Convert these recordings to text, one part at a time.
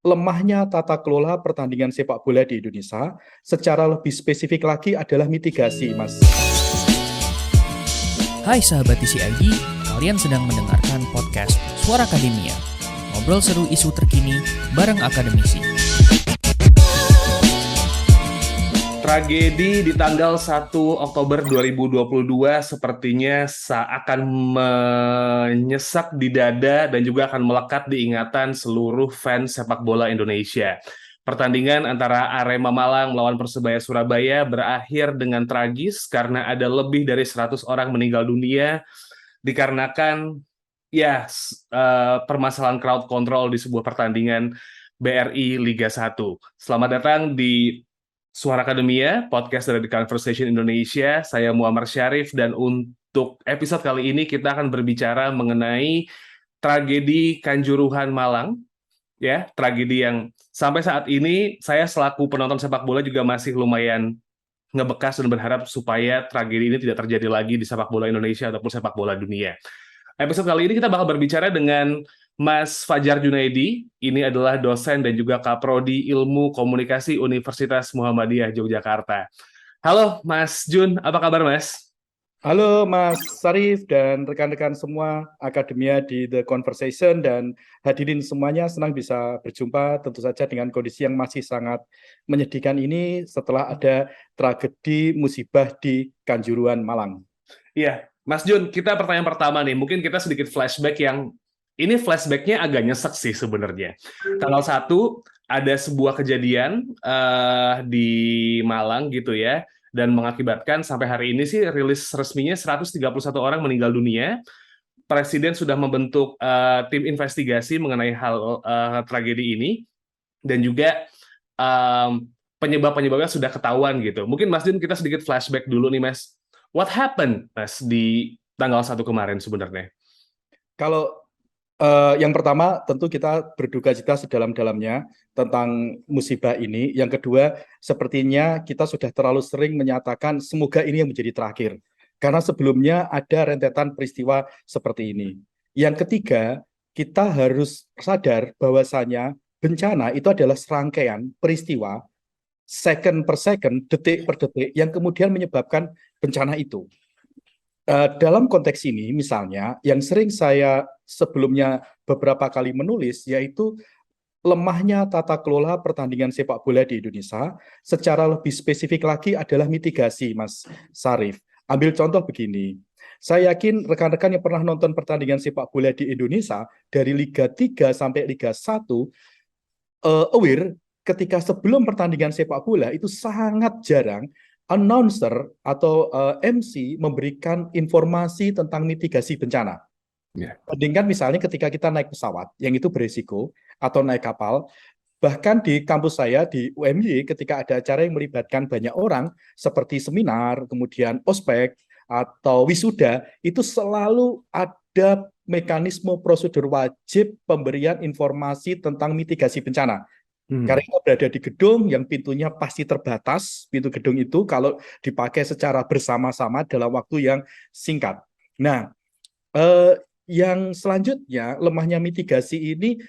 lemahnya tata kelola pertandingan sepak bola di Indonesia. Secara lebih spesifik lagi adalah mitigasi, Mas. Hai sahabat TCID, kalian sedang mendengarkan podcast Suara Akademia. Ngobrol seru isu terkini bareng akademisi. Tragedi di tanggal 1 Oktober 2022 sepertinya akan menyesak di dada dan juga akan melekat di ingatan seluruh fans sepak bola Indonesia. Pertandingan antara Arema Malang melawan Persebaya Surabaya berakhir dengan tragis karena ada lebih dari 100 orang meninggal dunia dikarenakan permasalahan crowd control di sebuah pertandingan BRI Liga 1. Selamat datang di Suara Akademia, podcast dari The Conversation Indonesia. Saya Muammar Syarif dan untuk episode kali ini kita akan berbicara mengenai tragedi Kanjuruhan Malang. Ya, tragedi yang sampai saat ini saya selaku penonton sepak bola juga masih lumayan ngebekas dan berharap supaya tragedi ini tidak terjadi lagi di sepak bola Indonesia ataupun sepak bola dunia. Episode kali ini kita bakal berbicara dengan Mas Fajar Junaidi. Ini adalah dosen dan juga Kaprodi Ilmu Komunikasi Universitas Muhammadiyah Yogyakarta. Halo Mas Jun, apa kabar Mas? Halo Mas Syarif dan rekan-rekan semua akademia di The Conversation dan hadirin semuanya, senang bisa berjumpa tentu saja dengan kondisi yang masih sangat menyedihkan ini setelah ada tragedi musibah di Kanjuruhan Malang. Iya, Mas Jun, kita pertanyaan pertama nih, mungkin kita sedikit flashback yang ini flashback-nya agak nyesek sih sebenarnya. Tanggal 1 ada sebuah kejadian di Malang gitu ya, dan mengakibatkan sampai hari ini sih rilis resminya 131 orang meninggal dunia. Presiden sudah membentuk tim investigasi mengenai hal tragedi ini, dan juga penyebab-penyebabnya sudah ketahuan gitu. Mungkin Mas Jun kita sedikit flashback dulu nih Mas. What happened Mas di tanggal 1 kemarin sebenarnya? Kalau yang pertama tentu kita berduka cita sedalam-dalamnya tentang musibah ini. Yang kedua, sepertinya kita sudah terlalu sering menyatakan semoga ini yang menjadi terakhir. Karena sebelumnya ada rentetan peristiwa seperti ini. Yang ketiga, kita harus sadar bahwasanya bencana itu adalah serangkaian peristiwa second per second, detik per detik yang kemudian menyebabkan bencana itu. Dalam konteks ini, misalnya, yang sering saya sebelumnya beberapa kali menulis, yaitu lemahnya tata kelola pertandingan sepak bola di Indonesia. Secara lebih spesifik lagi adalah mitigasi, Mas Syarif. Ambil contoh begini, saya yakin rekan-rekan yang pernah nonton pertandingan sepak bola di Indonesia, dari Liga 3 sampai Liga 1, aware ketika sebelum pertandingan sepak bola itu sangat jarang announcer atau MC memberikan informasi tentang mitigasi bencana. Bandingkan misalnya ketika kita naik pesawat, yang itu berisiko, atau naik kapal, bahkan di kampus saya di UMY ketika ada acara yang melibatkan banyak orang, seperti seminar, kemudian ospek, atau wisuda, itu selalu ada mekanisme prosedur wajib pemberian informasi tentang mitigasi bencana. Karena kita berada di gedung yang pintunya pasti terbatas, pintu gedung itu kalau dipakai secara bersama-sama dalam waktu yang singkat. Nah, yang selanjutnya lemahnya mitigasi ini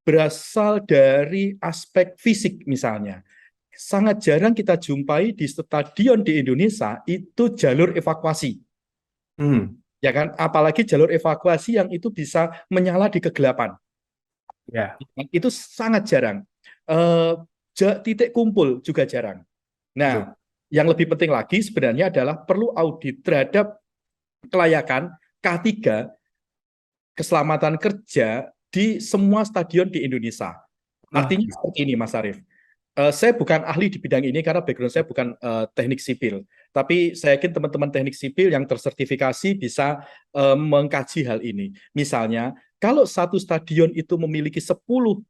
berasal dari aspek fisik misalnya. Sangat jarang kita jumpai di stadion di Indonesia itu jalur evakuasi. Ya kan, apalagi jalur evakuasi yang itu bisa menyala di kegelapan. Itu sangat jarang. Titik kumpul juga jarang. Nah, yang lebih penting lagi sebenarnya adalah perlu audit terhadap kelayakan K3 keselamatan kerja di semua stadion di Indonesia. Artinya seperti ini, Mas Syarif. Saya bukan ahli di bidang ini karena background saya bukan teknik sipil. Tapi saya yakin teman-teman teknik sipil yang tersertifikasi bisa mengkaji hal ini. Misalnya, kalau satu stadion itu memiliki 10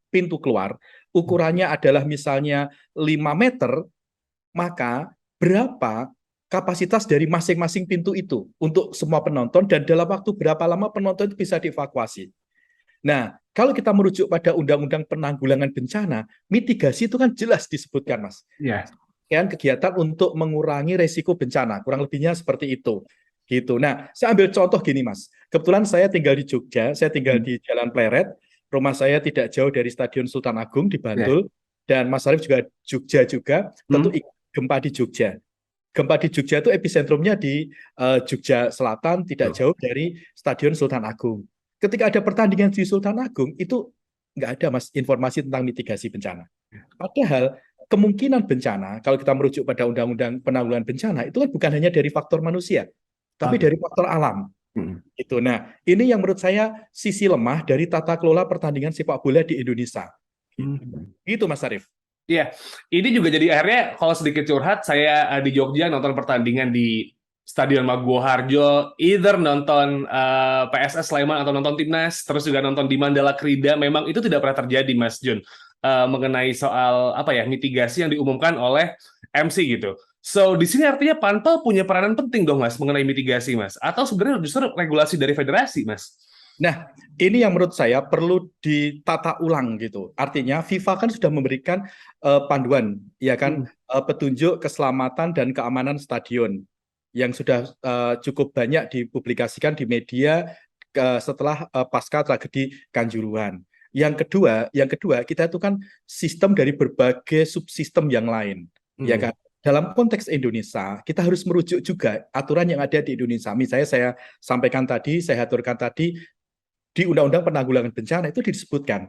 pintu keluar, ukurannya adalah misalnya 5 meter, maka berapa kapasitas dari masing-masing pintu itu untuk semua penonton dan dalam waktu berapa lama penonton itu bisa dievakuasi. Nah, kalau kita merujuk pada Undang-Undang Penanggulangan Bencana, mitigasi itu kan jelas disebutkan, Mas. Kan kegiatan untuk mengurangi resiko bencana, kurang lebihnya seperti itu. Gitu. Nah, saya ambil contoh gini, Mas. Kebetulan saya tinggal di Jogja, saya tinggal di Jalan Pleret. Rumah saya tidak jauh dari Stadion Sultan Agung di Ya. Bantul, dan Mas Arief juga Jogja juga, tentu Hmm. gempa di Jogja. Gempa di Jogja itu episentrumnya di Jogja Selatan, tidak jauh dari Stadion Sultan Agung. Ketika ada pertandingan di Sultan Agung, itu nggak ada Mas informasi tentang mitigasi bencana. Padahal kemungkinan bencana, kalau kita merujuk pada Undang-Undang Penanggulangan Bencana, itu kan bukan hanya dari faktor manusia, tapi Oke. dari faktor alam. Hmm. Itu. Nah, ini yang menurut saya sisi lemah dari tata kelola pertandingan sepak bola di Indonesia. Hmm. Itu Mas Arief. Iya, ini juga jadi akhirnya kalau sedikit curhat, saya di Jogja nonton pertandingan di Stadion Maguwo Harjo, either nonton PSS Sleman atau nonton Timnas, terus juga nonton di Mandala Krida. Memang itu tidak pernah terjadi, Mas Jun, mengenai soal apa ya mitigasi yang diumumkan oleh MC gitu. So di sini artinya Panpel punya peranan penting dong, Mas, mengenai mitigasi, Mas. Atau sebenarnya justru regulasi dari federasi, Mas? Nah, ini yang menurut saya perlu ditata ulang gitu. Artinya FIFA kan sudah memberikan panduan, ya kan, petunjuk keselamatan dan keamanan stadion yang sudah cukup banyak dipublikasikan di media setelah pasca tragedi Kanjuruhan. Yang kedua kita itu kan sistem dari berbagai subsistem yang lain, ya kan. Dalam konteks Indonesia, kita harus merujuk juga aturan yang ada di Indonesia. Misalnya saya aturkan tadi di Undang-Undang Penanggulangan Bencana itu disebutkan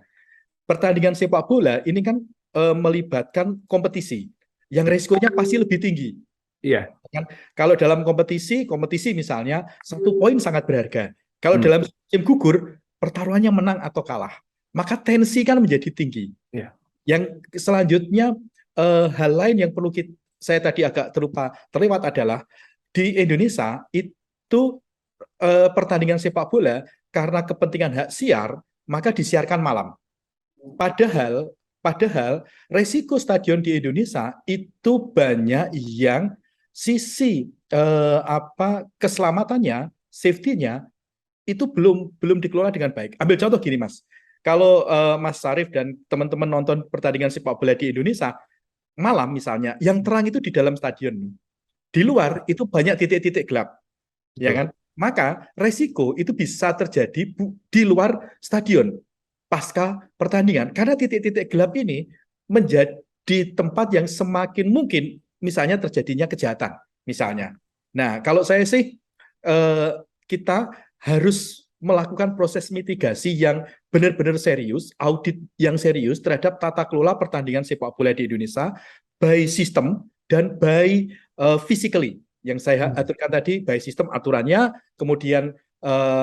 pertandingan sepak bola ini kan melibatkan kompetisi yang resikonya pasti lebih tinggi. Iya. Kan? Kalau dalam kompetisi misalnya 1 poin sangat berharga. Kalau dalam game gugur, pertaruhannya menang atau kalah, maka tensi kan menjadi tinggi. Iya. Yang selanjutnya hal lain yang perlu saya tadi agak terlewat adalah di Indonesia itu pertandingan sepak bola karena kepentingan hak siar, maka disiarkan malam. Padahal resiko stadion di Indonesia itu banyak yang sisi keselamatannya, safety-nya itu belum dikelola dengan baik. Ambil contoh gini, Mas. Kalau Mas Sarif dan teman-teman nonton pertandingan sepak bola di Indonesia malam misalnya, yang terang itu di dalam stadion. Di luar itu banyak titik-titik gelap. Ya kan? Maka resiko itu bisa terjadi di luar stadion pasca pertandingan karena titik-titik gelap ini menjadi tempat yang semakin mungkin misalnya terjadinya kejahatan misalnya. Nah, kalau saya sih kita harus melakukan proses mitigasi yang benar-benar serius, audit yang serius terhadap tata kelola pertandingan sepak bola di Indonesia by system dan by physically. Yang saya aturkan tadi, by sistem aturannya, kemudian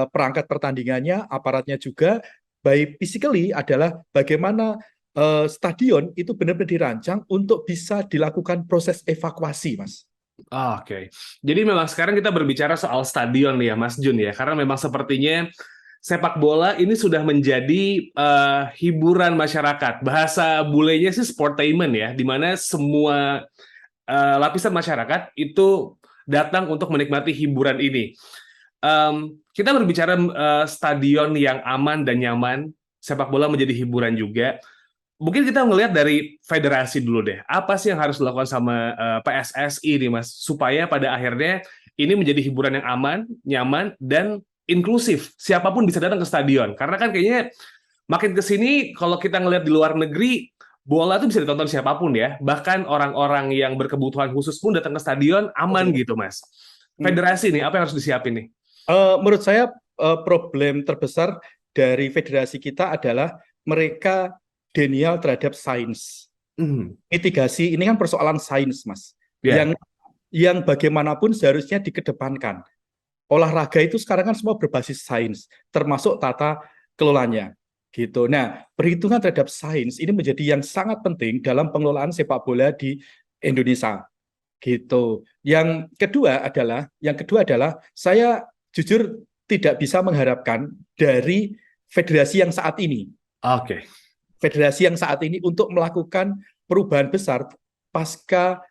perangkat pertandingannya, aparatnya juga, by physically adalah bagaimana stadion itu benar-benar dirancang untuk bisa dilakukan proses evakuasi, Mas. Oke. Jadi memang sekarang kita berbicara soal stadion nih ya, Mas Jun ya, karena memang sepertinya sepak bola ini sudah menjadi hiburan masyarakat. Bahasa bulenya sih sportainment ya, di mana semua lapisan masyarakat itu datang untuk menikmati hiburan ini. Kita berbicara stadion yang aman dan nyaman, sepak bola menjadi hiburan juga. Mungkin kita melihat dari federasi dulu deh. Apa sih yang harus dilakukan sama PSSI nih, Mas, supaya pada akhirnya ini menjadi hiburan yang aman, nyaman, dan inklusif. Siapapun bisa datang ke stadion. Karena kan kayaknya makin ke sini kalau kita ngelihat di luar negeri, bola itu bisa ditonton siapapun ya. Bahkan orang-orang yang berkebutuhan khusus pun datang ke stadion aman gitu, Mas. Federasi nih, apa yang harus disiapin nih? Menurut saya problem terbesar dari federasi kita adalah mereka denial terhadap sains. Mitigasi ini kan persoalan sains, Mas. Yeah. Yang bagaimanapun seharusnya dikedepankan. Olahraga itu sekarang kan semua berbasis sains, termasuk tata kelolanya. Gitu. Nah, perhitungan terhadap sains ini menjadi yang sangat penting dalam pengelolaan sepak bola di Indonesia. Gitu. Yang kedua adalah saya jujur tidak bisa mengharapkan dari federasi yang saat ini. Oke. Federasi yang saat ini untuk melakukan perubahan besar pasca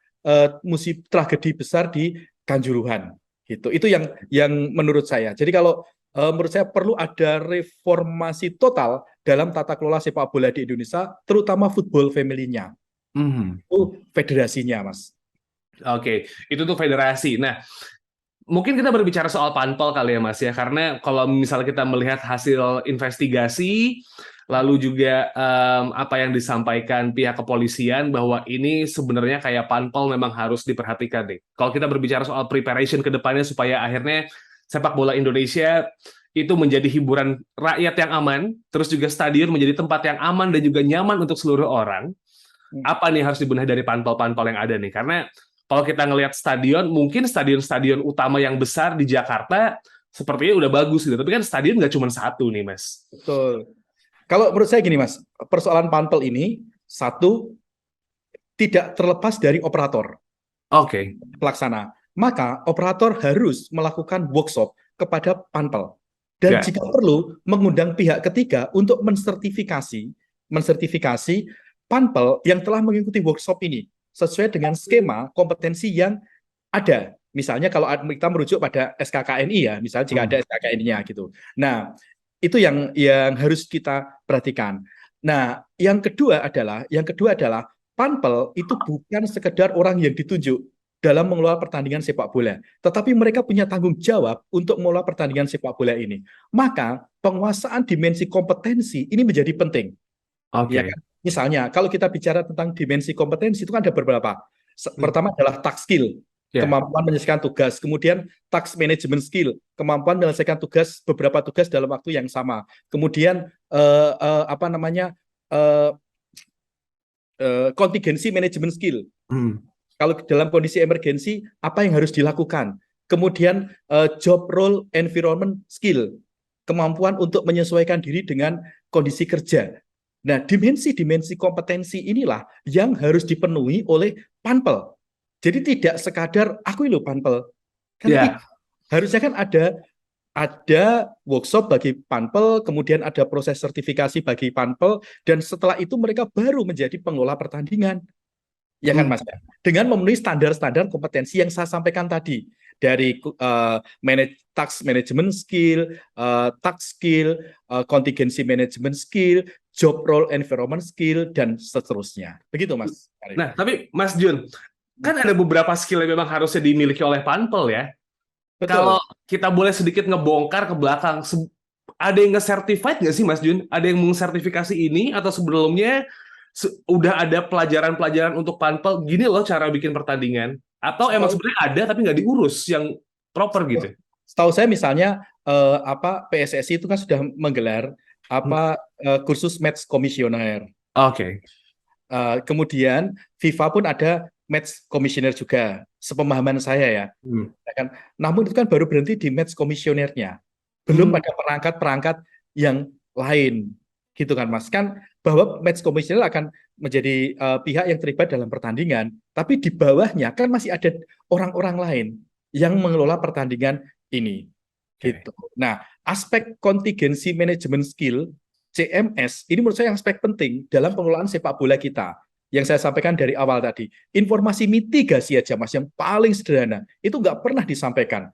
musim tragedi besar di Kanjuruhan. Gitu. Itu yang menurut saya. Jadi kalau menurut saya perlu ada reformasi total dalam tata kelola sepak bola di Indonesia, terutama football family-nya. Itu federasinya, Mas. Oke, itu tuh federasi. Nah, mungkin kita berbicara soal Panpel kali ya, Mas ya, karena kalau misalnya kita melihat hasil investigasi, lalu juga apa yang disampaikan pihak kepolisian bahwa ini sebenarnya kayak panpel memang harus diperhatikan nih. Kalau kita berbicara soal preparation ke depannya supaya akhirnya sepak bola Indonesia itu menjadi hiburan rakyat yang aman, terus juga stadion menjadi tempat yang aman dan juga nyaman untuk seluruh orang. Apa nih harus dibenahi dari panpel-panpel yang ada nih? Karena kalau kita ngelihat stadion, mungkin stadion-stadion utama yang besar di Jakarta sepertinya udah bagus gitu, tapi kan stadion nggak cuma satu nih, Mas. Betul. Kalau menurut saya gini Mas, persoalan panpel ini satu tidak terlepas dari operator Oke. pelaksana. Maka operator harus melakukan workshop kepada panpel dan Ya. jika perlu mengundang pihak ketiga untuk mensertifikasi panpel yang telah mengikuti workshop ini sesuai dengan skema kompetensi yang ada. Misalnya kalau kita merujuk pada SKKNI ya, misalnya jika ada SKKNI-nya gitu. Nah, itu yang harus kita perhatikan. Nah, yang kedua adalah panpel itu bukan sekedar orang yang ditunjuk dalam mengelola pertandingan sepak bola, tetapi mereka punya tanggung jawab untuk mengelola pertandingan sepak bola ini. Maka penguasaan dimensi kompetensi ini menjadi penting. Oke. Ya kan? Misalnya, kalau kita bicara tentang dimensi kompetensi itu kan ada beberapa. Pertama adalah task skill, kemampuan menyelesaikan tugas. Kemudian task management skill, kemampuan menyelesaikan beberapa tugas dalam waktu yang sama. Kemudian contingency management skill. Kalau dalam kondisi emergensi, apa yang harus dilakukan? Kemudian job role environment skill, kemampuan untuk menyesuaikan diri dengan kondisi kerja. Nah, dimensi-dimensi kompetensi inilah yang harus dipenuhi oleh panpel. Jadi tidak sekadar aku loh panpel. Kan harusnya kan ada workshop bagi panpel, kemudian ada proses sertifikasi bagi panpel, dan setelah itu mereka baru menjadi pengelola pertandingan. Ya kan Mas? Dengan memenuhi standar-standar kompetensi yang saya sampaikan tadi. Dari task management skill, task skill, contingency management skill, job role environment skill, dan seterusnya. Begitu Mas. Nah, tapi Mas Jun, kan ada beberapa skill yang memang harusnya dimiliki oleh panpel ya. Betul. Kalau kita boleh sedikit ngebongkar ke belakang, ada yang nge-certified nggak sih Mas Jun? Ada yang mengsertifikasi ini atau sebelumnya udah ada pelajaran-pelajaran untuk panpel, gini loh cara bikin pertandingan? Atau emang sebenarnya ada tapi nggak diurus yang proper gitu? Setahu saya misalnya PSSI itu kan sudah menggelar kursus match komisioner. Oke. Kemudian FIFA pun ada match komisioner juga, sepemahaman saya ya. Namun itu kan baru berhenti di match komisionernya, belum pada perangkat-perangkat yang lain, gitu kan Mas? Kan bahwa match komisioner akan menjadi pihak yang terlibat dalam pertandingan, tapi di bawahnya kan masih ada orang-orang lain yang mengelola pertandingan ini. Gitu. Nah, aspek contingency management skill CMS ini menurut saya yang aspek penting dalam pengelolaan sepak bola kita. Yang saya sampaikan dari awal tadi, informasi mitigasi aja Mas yang paling sederhana itu nggak pernah disampaikan.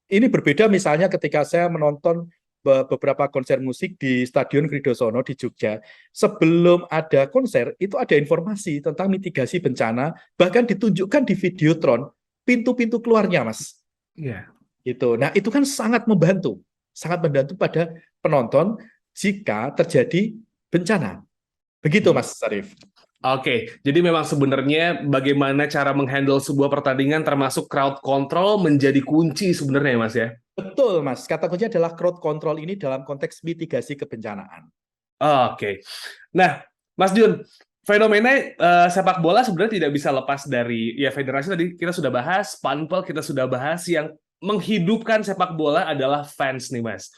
Ini berbeda misalnya ketika saya menonton beberapa konser musik di Stadion Kridosono di Jogja. Sebelum ada konser, itu ada informasi tentang mitigasi bencana, bahkan ditunjukkan di Videotron pintu-pintu keluarnya, Mas. Iya. Gitu. Nah, itu kan sangat membantu pada penonton jika terjadi bencana. Begitu, Mas Syarif. Oke, jadi memang sebenarnya bagaimana cara menghandle sebuah pertandingan termasuk crowd control menjadi kunci sebenarnya, Mas ya? Betul, Mas. Kata kuncinya adalah crowd control ini dalam konteks mitigasi kebencanaan. Oke. Nah, Mas Jun, fenomena sepak bola sebenarnya tidak bisa lepas dari ya federasi tadi kita sudah bahas, panpel kita sudah bahas, yang menghidupkan sepak bola adalah fans nih, Mas.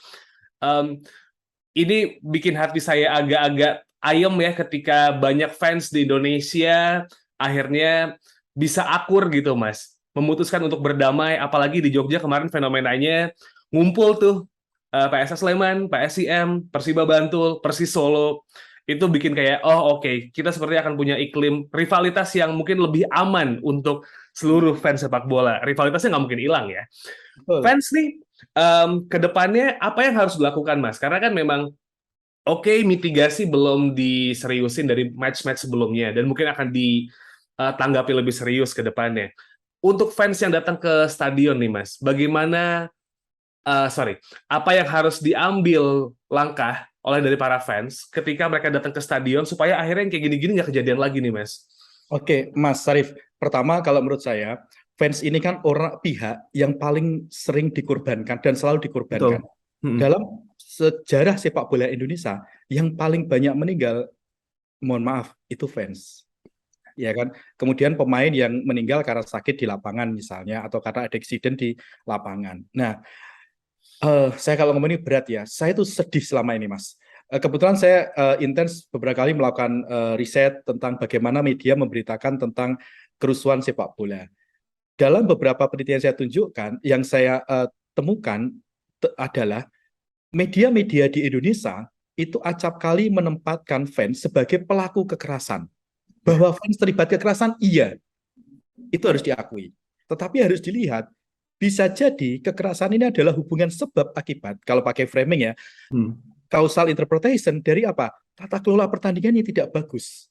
Ini bikin hati saya agak-agak ayem ya ketika banyak fans di Indonesia akhirnya bisa akur gitu, Mas. Memutuskan untuk berdamai, apalagi di Jogja kemarin fenomenanya ngumpul tuh PSS Sleman, PSIM, Persiba Bantul, Persis Solo. Itu bikin kayak, oke, kita sepertinya akan punya iklim rivalitas yang mungkin lebih aman untuk seluruh fans sepak bola. Rivalitasnya nggak mungkin hilang ya. Fans nih, ke depannya apa yang harus dilakukan, Mas? Karena kan memang mitigasi belum diseriusin dari match-match sebelumnya dan mungkin akan ditanggapi lebih serius ke depannya. Untuk fans yang datang ke stadion nih, Mas, bagaimana apa yang harus diambil langkah oleh dari para fans ketika mereka datang ke stadion supaya akhirnya yang kayak gini-gini nggak kejadian lagi nih, Mas? Oke, Mas Sarif. Pertama, kalau menurut saya, fans ini kan pihak yang paling sering dikorbankan dan selalu dikorbankan. Betul. Mm-mm. Dalam sejarah sepak bola Indonesia, yang paling banyak meninggal, mohon maaf, itu fans. Ya kan? Kemudian pemain yang meninggal karena sakit di lapangan misalnya, atau karena ada insiden di lapangan. Nah, saya kalau ngomong ini berat ya, saya tuh sedih selama ini, Mas. Kebetulan saya intens beberapa kali melakukan riset tentang bagaimana media memberitakan tentang kerusuhan sepak bola. Dalam beberapa penelitian saya tunjukkan, yang saya temukan adalah media-media di Indonesia itu acap kali menempatkan fans sebagai pelaku kekerasan. Bahwa fans terlibat kekerasan, iya, itu harus diakui. Tetapi harus dilihat, bisa jadi kekerasan ini adalah hubungan sebab akibat, kalau pakai framing ya, causal interpretation dari apa? Tata kelola pertandingan yang tidak bagus.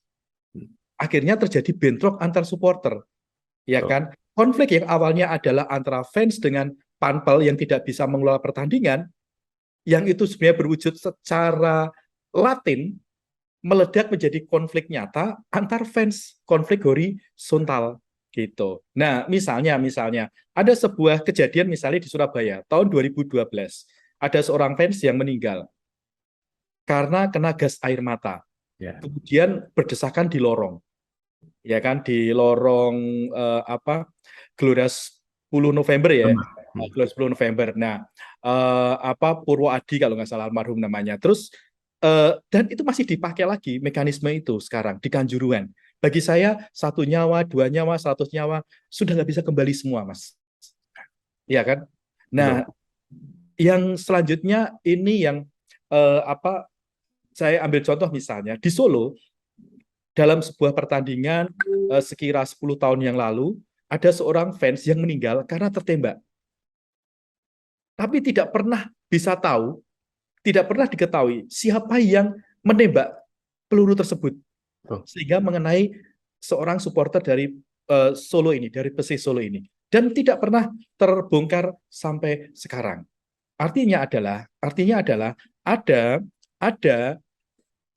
Akhirnya terjadi bentrok antar supporter. Ya kan? Konflik yang awalnya adalah antara fans dengan panpel yang tidak bisa mengelola pertandingan, yang itu sebenarnya berwujud secara latin, meledak menjadi konflik nyata antar fans, konflik horizontal gitu. Nah, misalnya ada sebuah kejadian misalnya di Surabaya tahun 2012. Ada seorang fans yang meninggal karena kena gas air mata. Ya. Kemudian berdesakan di lorong. Ya kan, di lorong Gelora 10 November ya. Gelora 10 November. Nah, Purwoadi kalau nggak salah almarhum namanya. Terus dan itu masih dipakai lagi mekanisme itu sekarang di Kanjuruhan. Bagi saya 1 nyawa, 2 nyawa, 100 nyawa sudah nggak bisa kembali semua, Mas. Ya kan? Nah, yang selanjutnya ini yang saya ambil contoh misalnya di Solo dalam sebuah pertandingan sekira 10 tahun yang lalu ada seorang fans yang meninggal karena tertembak. Tapi tidak pernah bisa tahu, tidak pernah diketahui siapa yang menembak peluru tersebut. Sehingga mengenai seorang supporter dari Solo ini, dari Persis Solo ini. Dan tidak pernah terbongkar sampai sekarang. Artinya adalah ada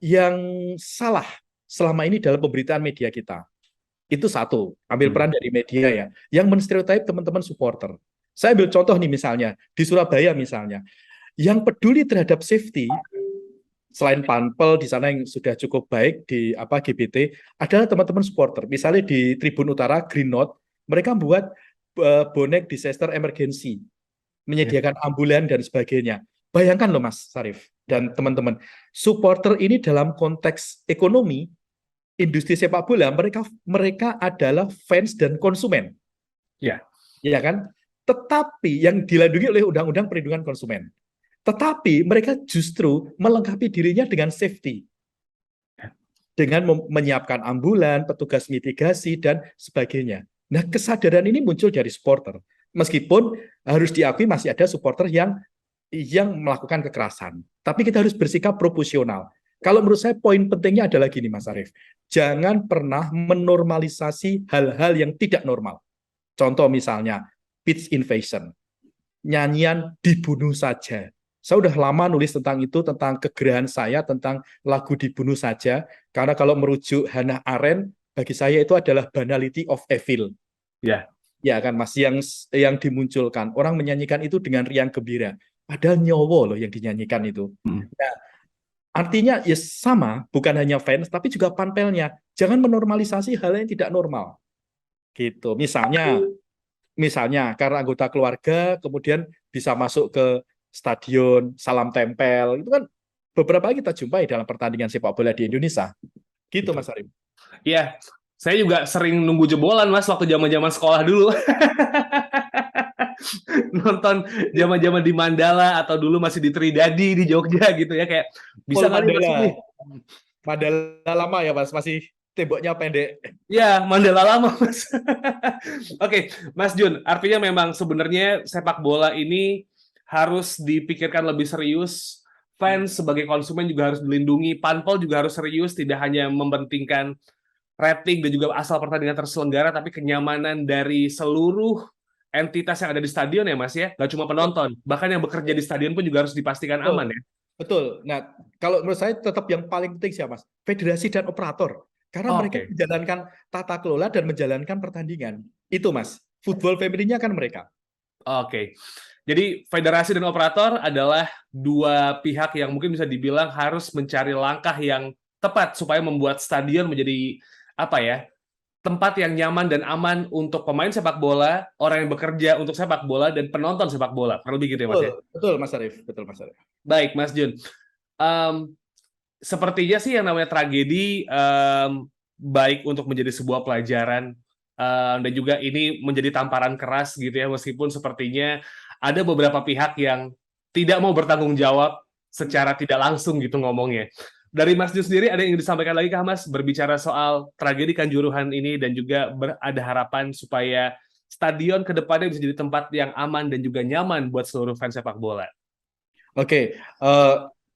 yang salah selama ini dalam pemberitaan media kita. Itu satu, ambil peran dari media ya, yang menstereotip teman-teman supporter. Saya ambil contoh nih misalnya, di Surabaya misalnya, yang peduli terhadap safety, selain panpel di sana yang sudah cukup baik di GBT, adalah teman-teman supporter. Misalnya di Tribun Utara, Green Note, mereka buat bonek disaster emergency, menyediakan ambulan dan sebagainya. Bayangkan loh Mas Sarif dan teman-teman, supporter ini dalam konteks ekonomi, industri sepak bola, mereka adalah fans dan konsumen. Ya kan? Tetapi yang dilindungi oleh Undang-Undang Perlindungan Konsumen. Tetapi mereka justru melengkapi dirinya dengan safety. Dengan menyiapkan ambulan, petugas mitigasi, dan sebagainya. Nah, kesadaran ini muncul dari supporter. Meskipun harus diakui masih ada supporter yang melakukan kekerasan. Tapi kita harus bersikap proporsional. Kalau menurut saya poin pentingnya adalah gini Mas Arief. Jangan pernah menormalisasi hal-hal yang tidak normal. Contoh misalnya, pitch invasion. Nyanyian dibunuh saja. Saya udah lama nulis tentang itu, tentang kegerahan saya, tentang lagu dibunuh saja. Karena kalau merujuk Hannah Arendt, bagi saya itu adalah banality of evil. Ya kan Mas, yang dimunculkan. Orang menyanyikan itu dengan riang gembira. Padahal nyowo loh yang dinyanyikan itu. Nah, artinya ya sama, bukan hanya fans, tapi juga panpelnya. Jangan menormalisasi hal yang tidak normal. Gitu. Misalnya karena anggota keluarga kemudian bisa masuk ke stadion, salam tempel, itu kan beberapa kali kita jumpai dalam pertandingan sepak bola di Indonesia. Gitu Mas Arim. Iya, saya juga sering nunggu jebolan Mas waktu zaman-zaman sekolah dulu. Nonton zaman-zaman di Mandala atau dulu masih di Tridadi di Jogja gitu ya, kayak bisa kali masuk nih. Mandala lama ya Mas, masih temboknya pendek. Ya, Mandala lama Mas. Oke, Mas Jun, artinya memang sebenarnya sepak bola ini harus dipikirkan lebih serius. Fans sebagai konsumen juga harus dilindungi, panpel juga harus serius, tidak hanya mementingkan rating dan juga asal pertandingan terselenggara, tapi kenyamanan dari seluruh entitas yang ada di stadion ya Mas ya, nggak cuma penonton, bahkan yang bekerja di stadion pun juga harus dipastikan aman ya. Betul. Nah, kalau menurut saya tetap yang paling penting siapa, Mas? Federasi dan operator. Karena mereka Oke, menjalankan tata kelola dan menjalankan pertandingan. Itu, Mas. Football family-nya kan mereka. oke. Jadi federasi dan operator adalah dua pihak yang mungkin bisa dibilang harus mencari langkah yang tepat supaya membuat stadion menjadi apa ya, tempat yang nyaman dan aman untuk pemain sepak bola, orang yang bekerja untuk sepak bola, dan penonton sepak bola. Kurang lebih gitu ya, Mas Betul, ya? betul Mas Arief. Betul, Mas Arief. Baik, Mas Jun. Em, Sepertinya sih yang namanya tragedi baik untuk menjadi sebuah pelajaran dan juga ini menjadi tamparan keras gitu ya, meskipun sepertinya ada beberapa pihak yang tidak mau bertanggung jawab secara tidak langsung gitu ngomongnya. Dari Mas Jun sendiri ada yang ingin disampaikan lagi kah Mas berbicara soal tragedi Kanjuruhan ini dan juga ada harapan supaya stadion ke depannya bisa jadi tempat yang aman dan juga nyaman buat seluruh fans sepak bola. Oke,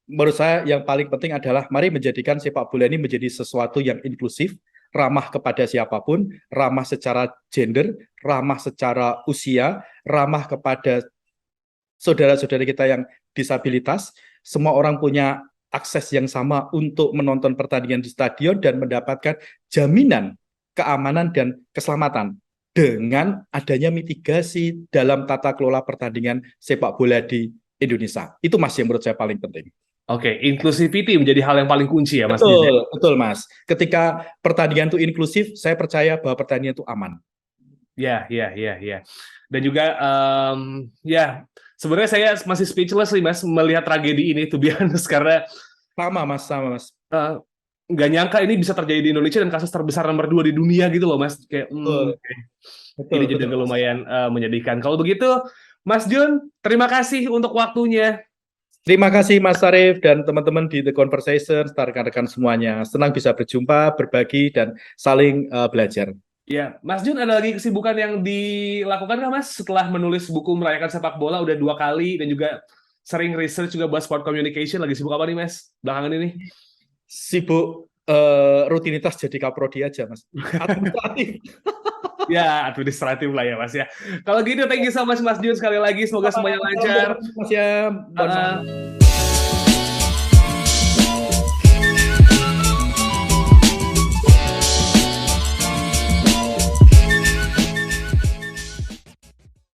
menurut saya yang paling penting adalah mari menjadikan sepak bola ini menjadi sesuatu yang inklusif, ramah kepada siapapun, ramah secara gender, ramah secara usia, ramah kepada saudara-saudara kita yang disabilitas. Semua orang punya akses yang sama untuk menonton pertandingan di stadion dan mendapatkan jaminan keamanan dan keselamatan dengan adanya mitigasi dalam tata kelola pertandingan sepak bola di Indonesia. Itu Mas yang menurut saya paling penting. Oke, inclusivity menjadi hal yang paling kunci ya Mas Jun. Betul, betul Mas. Ketika pertandingan itu inklusif, saya percaya bahwa pertandingan itu aman. Ya, ya, ya, ya. Dan juga ya sebenarnya saya masih speechless nih Mas melihat tragedi ini tuh honest karena Sama Mas, sama Mas. nggak nyangka ini bisa terjadi di Indonesia dan kasus terbesar nomor 2 di dunia gitu loh Mas. Kayak Betul, oke. betul, Ini betul juga Mas. lumayan menyedihkan. Kalau begitu Mas Jun, terima kasih untuk waktunya. Terima kasih Mas Sarif dan teman-teman di The Conversation, serta rekan-rekan semuanya. Senang bisa berjumpa, berbagi, dan saling belajar. Ya, Mas Jun ada lagi kesibukan yang dilakukan nggak Mas setelah menulis buku merayakan sepak bola udah 2 kali dan juga sering research juga buat sport communication, lagi sibuk apa nih Mas belakangan ini? Sibuk rutinitas jadi kaprodi aja Mas. Administratif. Ya, administratif lah ya Mas ya. Kalau gitu thank you so much Mas Jun sekali lagi, semoga semuanya lancar. Mas ya. Mohon maaf.